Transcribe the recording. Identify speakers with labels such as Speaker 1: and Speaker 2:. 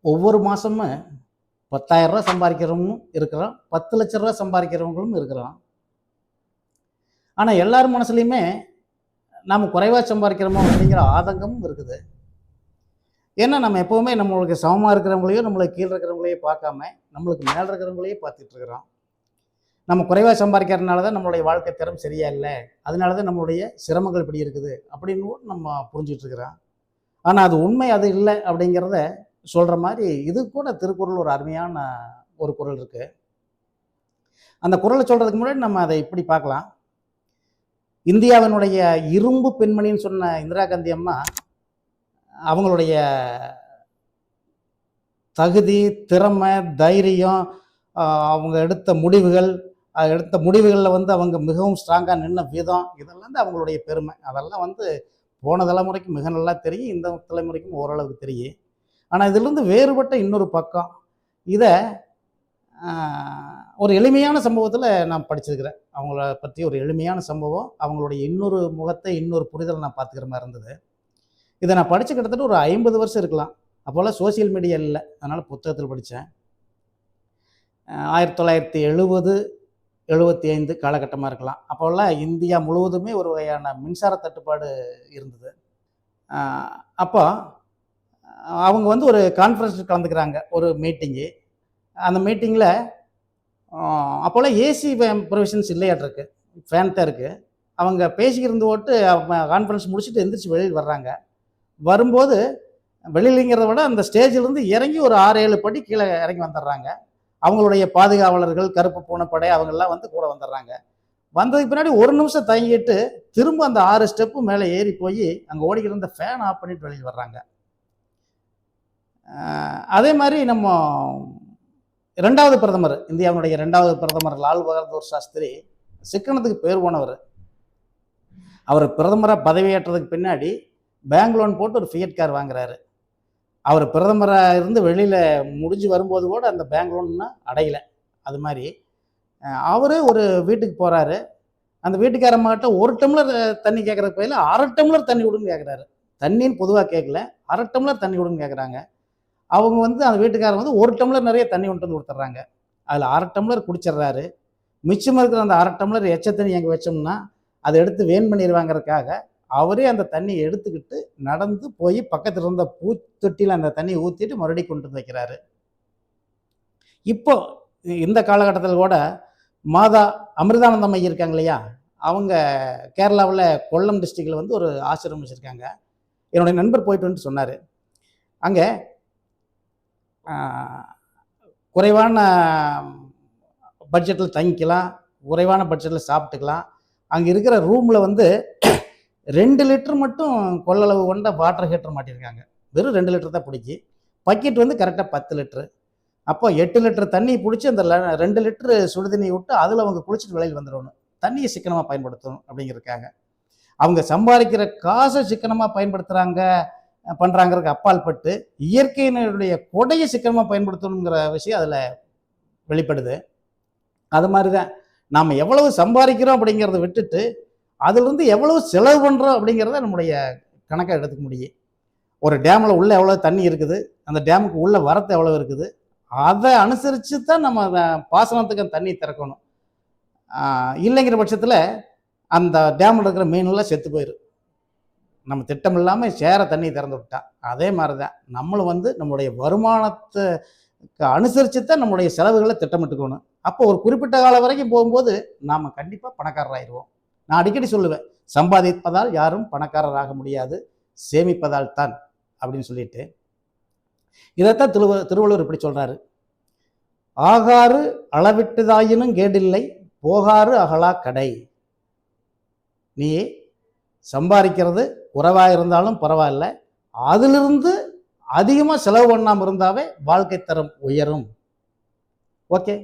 Speaker 1: ஒவ்வொரு மாதமும் 10,000 ரூபா சம்பாதிக்கிறவங்களும் இருக்கிறோம், 10 லட்ச ரூபா சம்பாதிக்கிறவங்களும் இருக்கிறோம். ஆனால் எல்லார் மனசுலையுமே நாம் குறைவாக சம்பாதிக்கிறோமோ அப்படிங்கிற ஆதங்கமும் இருக்குது. ஏன்னா நம்ம எப்போவுமே நம்மளுக்கு சமமாக இருக்கிறவங்களையும் நம்மளுக்கு கீழே இருக்கிறவங்களையும் பார்க்காம நம்மளுக்கு மேலே இருக்கிறவங்களையே பார்த்துட்டு இருக்கிறோம். நம்ம குறைவாக சம்பாதிக்கிறதுனால தான் நம்மளுடைய வாழ்க்கை தரம் சரியா இல்லை, அதனால தான் நம்மளுடைய சிரமங்கள் இப்படி இருக்குது அப்படின்னு நம்ம புரிஞ்சிட்டு இருக்கிறோம். ஆனால் அது உண்மை அது இல்லை அப்படிங்கிறத சொல்கிற மாதிரி இது கூட திருக்குறள் ஒரு அருமையான ஒரு குறள் இருக்குது. அந்த குறளை சொல்கிறதுக்கு முன்னாடி நம்ம அதை இப்படி பார்க்கலாம். இந்தியாவினுடைய இரும்பு பெண்மணின்னு சொன்ன இந்திரா காந்தி அம்மா அவங்களுடைய தகுதி, திறமை, தைரியம், அவங்க எடுத்த முடிவுகளில் வந்து அவங்க மிகவும் ஸ்ட்ராங்காக நின்ன விதம், இதெல்லாம் வந்து அவங்களுடைய பெருமை. அதெல்லாம் வந்து போன தலைமுறைக்கு மிக நல்லா தெரியும், இந்த தலைமுறைக்கும் ஓரளவுக்கு தெரியும். ஆனால் இதிலிருந்து வேறுபட்ட இன்னொரு பக்கம், இதை ஒரு எளிமையான சம்பவத்தில் நான் படிச்சிருக்கிறேன். அவங்கள பற்றி ஒரு எளிமையான சம்பவம், அவங்களுடைய இன்னொரு முகத்தை, இன்னொரு புரிதலை நான் பார்த்துக்கிற மாதிரி இருந்தது. இதை நான் படித்து கிட்டத்தட்ட ஒரு 50 வருஷம் இருக்கலாம். அப்போல்லாம் சோசியல் மீடியா இல்லை, அதனால் புத்தகத்தில் படித்தேன். 1970, 75 காலகட்டமாக இருக்கலாம். அப்போல்லாம் இந்தியா முழுவதுமே ஒரு வகையான மின்சார தட்டுப்பாடு இருந்தது. அப்போ அவங்க வந்து ஒரு கான்ஃபரன்ஸில் கலந்துக்கிறாங்க, ஒரு மீட்டிங்கு. அந்த மீட்டிங்கில் அப்போல்லாம் ஏசி ப்ரொவிஷன்ஸ் இல்லையாட்டிருக்கு, ஃபேன் தான் இருக்குது. அவங்க பேசிக்கிருந்து போட்டு கான்ஃபரன்ஸ் முடிச்சுட்டு எந்திரிச்சு வெளியில் வர்றாங்க. வரும்போது வெளியிலங்கிறத விட அந்த ஸ்டேஜிலேருந்து இறங்கி ஒரு 6-7 படி கீழே இறங்கி வந்துடுறாங்க. அவங்களுடைய பாதுகாவலர்கள், கருப்பு பூனைப்படை அவங்கெல்லாம் வந்து கூட வந்துடுறாங்க. வந்ததுக்கு பின்னாடி ஒரு நிமிஷம் தங்கிட்டு திரும்ப அந்த 6 ஸ்டெப்பு மேலே ஏறி போய் அங்கே ஓடிக்கிட்டு இருந்த ஃபேன் ஆஃப் பண்ணிட்டு வெளியில் வர்றாங்க. அதே மாதிரி நம்ம 2வது பிரதமர், இந்தியாவுடைய 2வது பிரதமர் லால் பகதூர் சாஸ்திரி சிக்கனத்துக்கு பேர் போனவர். அவர் பிரதமராக பதவியேற்றதுக்கு பின்னாடி பேங்க் லோன் போட்டு ஒரு ஃபியட் கார் வாங்குறாரு. அவர் பிரதமராக இருந்து வெளியில் முடிஞ்சு வரும்போது கூட அந்த பேங்க் லோன்னா அடையலை. அது மாதிரி அவர் ஒரு வீட்டுக்கு போகிறாரு. அந்த வீட்டுக்காரம்மாட்ட 1 டம்ளர் தண்ணி கேட்குறதுக்கு பதில் 1/2 டம்ளர் தண்ணி விடுன்னு கேட்குறாரு. தண்ணின்னு பொதுவாக கேட்கல, 1/2 டம்ளர் தண்ணி விடுன்னு கேட்குறாங்க. அவங்க வந்து அந்த வீட்டுக்காரர் வந்து 1 டம்ளர் நிறைய தண்ணி கொண்டு வந்து கொடுத்துட்றாங்க. அதில் 1/2 டம்ளர் குடிச்சிட்றாரு. மிச்சம் இருக்கிற அந்த 1/2 டம்ளர் எச்ச தண்ணி எங்கே வச்சோம்னா அதை எடுத்து வேன் பண்ணிடுவாங்கிறதுக்காக அவரே அந்த தண்ணியை எடுத்துக்கிட்டு நடந்து போய் பக்கத்தில் இருந்த பூத்தொட்டியில் அந்த தண்ணியை ஊற்றிட்டு மறுபடியும் கொண்டு வந்து வைக்கிறாரு. இப்போ இந்த காலகட்டத்தில் கூட மாதா அமிர்தானந்தமயி இருக்காங்க இல்லையா, அவங்க கேரளாவில் கொல்லம் டிஸ்ட்ரிக்டில் வந்து ஒரு ஆசிரமம் வச்சுருக்காங்க. என்னுடைய நண்பர் போயிட்டு வந்து சொன்னார், அங்கே குறைவான பட்ஜெட்டில் தங்கிக்கலாம், குறைவான பட்ஜெட்டில் சாப்பிட்டுக்கலாம். அங்கே இருக்கிற ரூமில் வந்து 2 லிட்டர் மட்டும் கொள்ளளவு கொண்ட வாட்டர் ஹீட்டர் மாட்டியிருக்காங்க. வெறும் 2 லிட்டர் தான் பிடிச்சி, பக்கெட் வந்து கரெக்டாக 10 லிட்டரு. அப்போ 8 லிட்டர் தண்ணி பிடிச்சி அந்த 2 லிட்டரு சுடு தண்ணி விட்டு அதில் அவங்க குளிச்சுட்டு வெளியில் வந்துடணும். தண்ணியை சிக்கனமாக பயன்படுத்தணும் அப்படிங்கிறதுக்காக அவங்க சம்பாதிக்கிற காசை சிக்கனமாக பண்ணுறாங்கிறதுக்கு அப்பால் பட்டு இயற்கையினுடைய கொடையை சிக்கனமாக பயன்படுத்தணுங்கிற விஷயம் அதில் வெளிப்படுது. அது மாதிரி தான் நாம் எவ்வளவு சம்பாதிக்கிறோம் அப்படிங்கிறத விட்டுட்டு அதுலேருந்து எவ்வளவு செலவு பண்ணுறோம் அப்படிங்கிறத நம்முடைய கணக்காக எடுத்துக்க முடியும். ஒரு டேமில் உள்ள எவ்வளோ தண்ணி இருக்குது, அந்த டேமுக்கு உள்ள வரத்து எவ்வளோ இருக்குது, அதை அனுசரித்து தான் நம்ம பாசனத்துக்கு அந்த தண்ணி திறக்கணும். இல்லைங்கிற பட்சத்தில் அந்த டேமில் இருக்கிற மீனெல்லாம் செத்து போயிடும். நம்ம திட்டம் இல்லாமல் சேர தண்ணி திறந்து விட்டா. அதே மாதிரி தான் நம்மளும் வந்து நம்மளுடைய வருமானத்தை அனுசரித்து தான் நம்மளுடைய செலவுகளை திட்டமிட்டுக்கணும். அப்போ ஒரு குறிப்பிட்ட காலம் வரைக்கும் போகும்போது நாம் கண்டிப்பாக பணக்காரராகிடுவோம். நான் அடிக்கடி சொல்லுவேன், சம்பாதிப்பதால் யாரும் பணக்காரராக முடியாது, சேமிப்பதால் தான் அப்படின்னு சொல்லிட்டு. இதைத்தான் திருவள்ளுவர் இப்படி சொல்கிறாரு, ஆகாறு அளவிட்டதாயினும் கேடில்லை, போகாறு அகலா கடை. நீ சம்பாதிக்கிறது குறைவாக இருந்தாலும் பரவாயில்ல, அதிலிருந்து அதிகமாக செலவு பண்ணாமல் இருந்தாவே வாழ்க்கை தரம் உயரும். ஓகே.